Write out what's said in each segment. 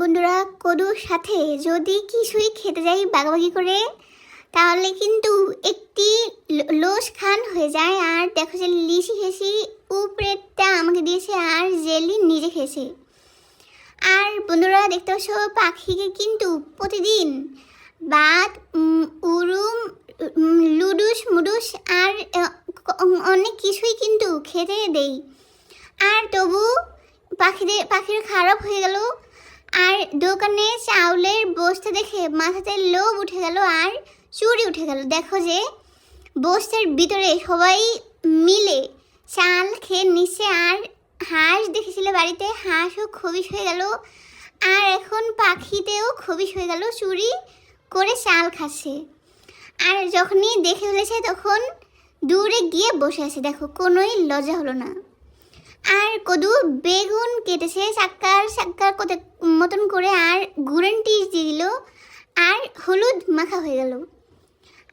বন্ধুরা, কদুর সাথে যদি কিছুই খেতে যাই ভাগাভাগি করে, তাহলে কিন্তু একটি লোসখান হয়ে যায়। আর দেখো যে লিচি খেয়েছি, উপরেরটা আমাকে দিয়েছে, আর জেলি নিজে খেয়েছে। আর বন্ধুরা দেখতে পাচ্ছ, পাখিকে কিন্তু প্রতিদিন ভাত, উরুম, লুডুস মুডুস আর অনেক কিছুই কিন্তু খেতে দেই। আর তবু পাখির খারাপ হয়ে গেল। আর দোকানে চাউলের বস্তা দেখে মাথাতে লোভ উঠে গেল আর চুরি উঠে গেল। দেখো যে বস্তার ভিতরে সবাই মিলে চাল খেয়ে নিচ্ছে। আর হাঁস দেখেছিল বাড়িতে, হাঁসও খবিশ হয়ে গেল। আর এখন পাখিতেও খবিশ হয়ে গেল, চুরি করে চাল খাচ্ছে। আর যখনই দেখে ফেলেছে তখন দূরে গিয়ে বসে আছে। দেখো, কোনোই লজ্জা হলো না। আর কদু বেগুন কেটেছে চাক্কার মতন করে, আর গুড়েন্টি দিয়ে দিল, আর হলুদ মাখা হয়ে গেল।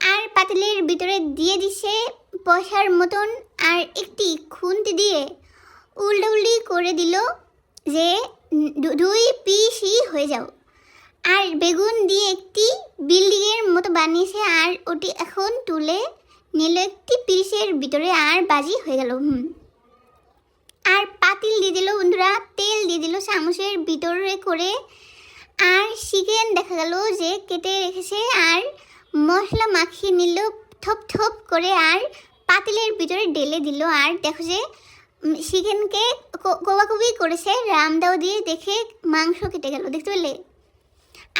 আর পাতিলের ভিতরে দিয়ে দিছে পয়সার মতন, আর একটি খুন্তি দিয়ে উল্টাউল্টি করে দিল যে 2 পিসই হয়ে যাও। আর বেগুন দিয়ে একটি বিল্ডিংয়ের মতো বানিয়েছে, আর ওটি এখন তুলে নিল একটি পিসের ভিতরে, আর বাজি হয়ে গেল। আর পাতিল দিয়ে দিল বন্ধুরা, তেল দিয়ে দিল চামচের ভিতরে করে। আর চিকেন দেখা গেল যে কেটে রেখেছে, আর মশলা মাখিয়ে নিল থপ থপ করে, আর পাতিলের ভিতরে ঢেলে দিল। আর দেখো যে চিকেনকে কোবাকুবি করেছে রামদাও দিয়ে, দেখে মাংস কেটে গেল, দেখতে পেলে।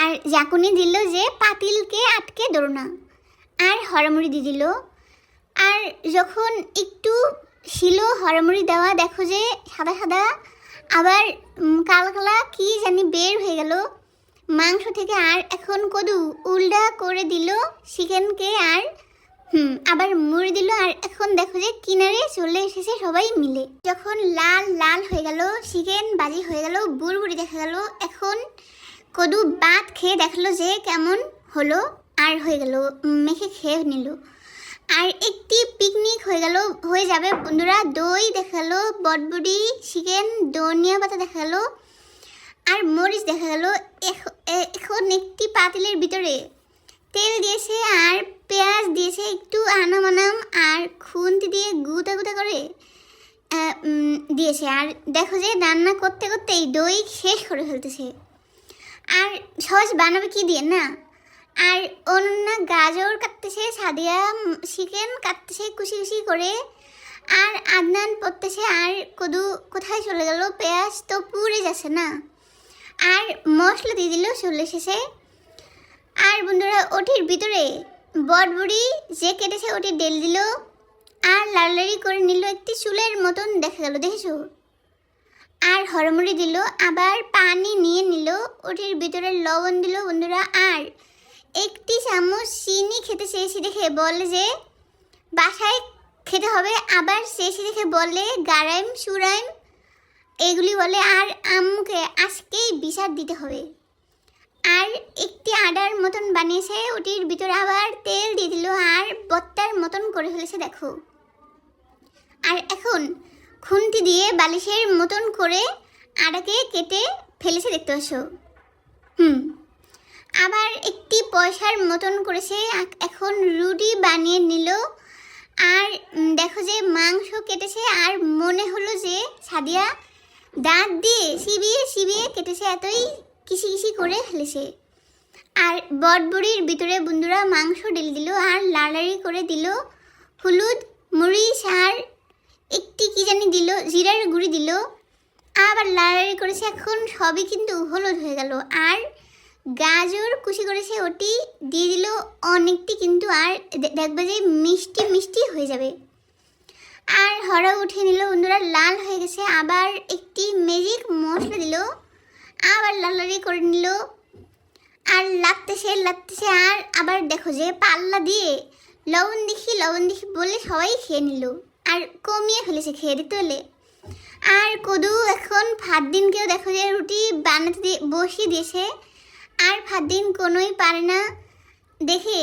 আর জাকুনি দিল যে পাতিলকে আটকে ধরো না। আর হরামুড়ি দিয়ে দিল। আর যখন একটু ছিল হরামুড়ি দেওয়া, দেখো যে সাদা সাদা আবার কালা কালা কি জানি বের হয়ে গেল মাংস থেকে। আর এখন কদু উল্টা করে দিল চিকেনকে, আর আবার মুড়ি দিল। আর এখন দেখো যে কিনারে চলে এসেছে সবাই মিলে। যখন লাল লাল হয়ে গেল চিকেন, বাজি হয়ে গেল, বুড়বুড়ি দেখা গেল। এখন কদু ভাত খেয়ে দেখলো যে কেমন হলো, আর হয়ে গেল মেখে খেয়ে নিল। আর একটি পিকনিক হয়ে যাবে বন্ধুরা। দই দেখা গেলো, বটবুডি, চিকেন, ধনিয়া পাতা দেখা গেলো, আর মরিচ দেখা গেল। এখন একটি পাতিলের ভিতরে তেল দিয়েছে, আর পেঁয়াজ দিয়েছে একটু আনাম, আর খুন্তি দিয়ে গুঁতা গুঁতা করে দিয়েছে। আর দেখো যে রান্না করতে করতেই দই শেষ করে ফেলতেছে। আর সহজ বানাবে কি দিয়ে না। আর অনন্যা গাজর কাটতেছে, সাদিয়া চিকেন কাটতেছে কুচি কুচি করে, আর আদনান পড়তেছে। আর কদু কোথায় চলে গেল, পেঁয়াজ তো পুড়ে যাচ্ছে না। আর মশলা দিয়ে দিল চলে এসেছে। আর বন্ধুরা ওটির ভিতরে বটবড়ি যে কেটেছে ওটি ঢেলে দিল, আর লাড়ালাড়ি করে নিল, একটি চুলের মতন দেখা গেল, দেখেছো। আর হরমুড়ি দিল, আবার পানি নিয়ে নিল, ওটির ভিতরে লবণ দিল বন্ধুরা। আর একটি চামচ চিনি খেতে চেয়েছি দেখে বলে যে বাসায় খেতে হবে, আবার চেয়েছি দেখে বলে গারাইম সুরাইম এগুলি বলে। আর আম্মুকে আজকেই বিচার দিতে হবে। আর একটি আডার মতন বানিয়েছে, ওটির ভিতরে আবার তেল দিয়ে দিল, আর বত্তার মতন করে ফেলেছে দেখো। আর এখন খুন্তি দিয়ে বালিশের মতন করে আটাকে কেটে ফেলেছে, দেখতে পাচ্ছ। আবার একটি পয়সার মতন করেছে, এখন রুটি বানিয়ে নিল। আর দেখো যে মাংস কেটেছে, আর মনে হলো যে সাদিয়া দাঁত দিয়ে চিবিয়ে কেটেছে, এতই কিসি কিসি করে ফেলেছে। আর বটবড়ির ভিতরে বন্ধুরা মাংস ঢেলে দিল, আর লাড়াড়ি করে দিল হলুদ, মরিচ, আর একটি কি জানি দিল জিরার গুঁড়ি দিল, আবার লাড়াড়ি করেছে। এখন সবই কিন্তু হলুদ হয়ে গেল। আর গাজর কুচি করেছে, ওটি দিয়ে দিল অনেকটি কিন্তু। আর দেখবে যে মিষ্টি মিষ্টি হয়ে যাবে। আর হরা উঠে নিল বন্ধুরা, লাল হয়ে গেছে। আবার একটি ম্যাজিক মশলা দিল, আবার লাড়াড়ি করে নিল, আর লাগতেছে। আর আবার দেখো যে পাল্লা দিয়ে লবণ দেখি বলে সবাই খেয়ে নিল, আর কমিয়ে ফেলেছে খেয়ে, দিতে হলে। আর কদু এখন ফারদিনকেও দেখো যে রুটি বানাতে বসিয়ে দিয়েছে। আর ফারদিন কোনোই পারে না দেখে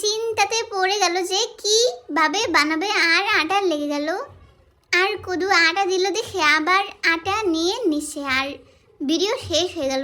চিন্তাতে পড়ে গেল যে কীভাবে বানাবে, আর আটা লেগে গেল। আর কদু আটা দিল দেখে আবার আটা নিয়ে নিচ্ছে, আর ভিডিও শেষ হয়ে গেল।